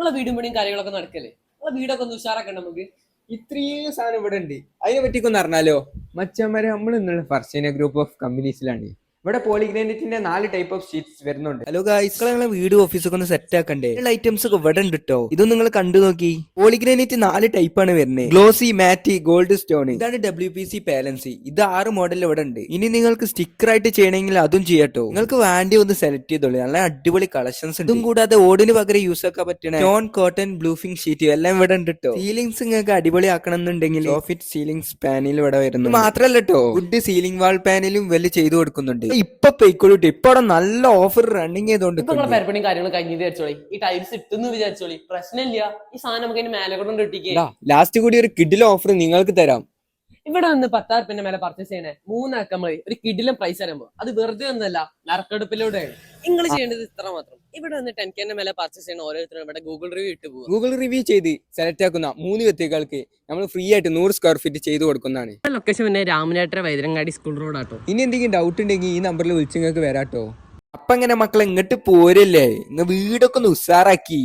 നമ്മളെ വീടും പണിയും കാര്യങ്ങളൊക്കെ നടക്കല്ലേ? നമ്മളെ വീടൊക്കെ ഒന്ന് ഉഷാറാക്കണ്ട നമുക്ക്. ഇത്രയും സാധനം ഇവിടെ ഉണ്ട്. അതിനെ പറ്റിക്കൊന്ന് അറിഞ്ഞാലോ? മച്ചന്മാരെ, നമ്മൾ ഇന്നുള്ള ഫർസീന ഗ്രൂപ്പ് ഓഫ് കമ്പനീസിലാണ്. ഇവിടെ പോളിഗ്രാനൈറ്റിന്റെ 4 ടൈപ്പ് ഓഫ് ഷീറ്റ്സ് വരുന്നുണ്ട്. ഹലോ ഗായ്സ്, നിങ്ങളെ വീട് ഓഫീസൊക്കെ ഒന്ന് സെറ്റ് ആക്കണ്ടേ? ഐറ്റംസ് ഒക്കെ ഇവിടെ ഉണ്ട് കേട്ടോ. ഇതൊന്നും നിങ്ങൾ കണ്ടു നോക്കി. പോളിഗ്രാനൈറ്റ് 4 ടൈപ്പ് ആണ് വരുന്നത്: ഗ്ലോസി, മാറ്റി, ഗോൾഡ് സ്റ്റോൺ. ഇതാണ് WPC പാലൻസി. ഇത് 6 മോഡൽ ഇവിടെ ഉണ്ട്. ഇനി നിങ്ങൾക്ക് സ്റ്റിക്കർ ആയിട്ട് ചെയ്യണമെങ്കിൽ അതും ചെയ്യട്ടോ. നിങ്ങൾക്ക് വേണ്ടി ഒന്ന് സെലക്ട് ചെയ്തോളൂ. നല്ല അടിപൊളി കളക്ഷൻസ് ഉണ്ട്. ഇതും കൂടാതെ ഓടിന് പകരം യൂസ് ആക്കാൻ പറ്റണ സ്റ്റോൺ, കോട്ടൺ, ബ്ലൂഫിംഗ് ഷീറ്റ് എല്ലാം ഇവിടെ ഉണ്ട് കേട്ടോ. സീലിംഗ്സ് നിങ്ങൾക്ക് അടിപൊളി ആക്കണം എന്നുണ്ടെങ്കിൽ സോഫിറ്റ് സീലിംഗ്സ് പാനൽ ഇവിടെ വരുന്നു. മാത്രല്ല കേട്ടോ, വുഡ് സീലിംഗ് വാൾ പാനലും വലിയ ചെയ്തു കൊടുക്കുന്നുണ്ട്. ഇപ്പൊ പോയിക്കോളൂട്ടോ. ഇപ്പൊ അവിടെ നല്ല ഓഫർ റണ്ണിങ് ചെയ്തോണ്ട് നിങ്ങളെ പെരപ്പണിയും കാര്യങ്ങളും കഴിഞ്ഞത് വിചാരിച്ചോളി, ഈ ടൈൽസ് ഇട്ടെന്ന് വിചാരിച്ചോളി, പ്രശ്നമില്ല. ഈ സാധനം നമുക്ക് അതിന് മേലെ കൊണ്ട് ഇട്ടിക്കേ. ലാസ്റ്റ് കൂടി ഒരു കിഡിൽ ഓഫർ നിങ്ങൾക്ക് തരാം. ഇവിടെ വന്ന് 10,000 മേലെ പർച്ചേസ് ചെയ്യണേ 3 അക്കമ്മ ഒരു കിഡിലും പ്രൈസ് തരുമ്പോ അത് വെറുതെ ഒന്നല്ല, നറുക്കെടുപ്പിലൂടെയാണ്. നിങ്ങൾ ചെയ്യേണ്ടത് ഇത്ര മാത്രം. ഇവിടെ വന്ന് 10K മേലെ പർച്ചേസ് ചെയ്യണ ഓരോരുത്തരും ഇവിടെ ഗൂഗിൾ റിവ്യൂ ഇട്ട് പോകും. ഗൂഗിൾ റിവ്യൂ ചെയ്ത് സെലക്ട് ആക്കുന്ന 3 വ്യക്തികൾക്ക് നമ്മൾ ഫ്രീ ആയിട്ട് 100 സ്ക്വയർ ഫീറ്റ് ചെയ്ത് കൊടുക്കുന്നതാണ്. ലൊക്കേഷൻ പിന്നെ രാമനാട്ട വൈദ്യരങ്ങാടി സ്കൂൾ റോഡ് ആട്ടോ. ഇനി എന്തെങ്കിലും ഡൗട്ട് ഉണ്ടെങ്കിൽ ഈ നമ്പറിൽ വിളിച്ച് നിങ്ങൾക്ക് വരാട്ടോ. അപ്പൊ എങ്ങനെ മക്കളെ, ഇങ്ങോട്ട് പോരല്ലേ? വീടൊക്കെ ഒന്ന് ഉഷാറാക്കി.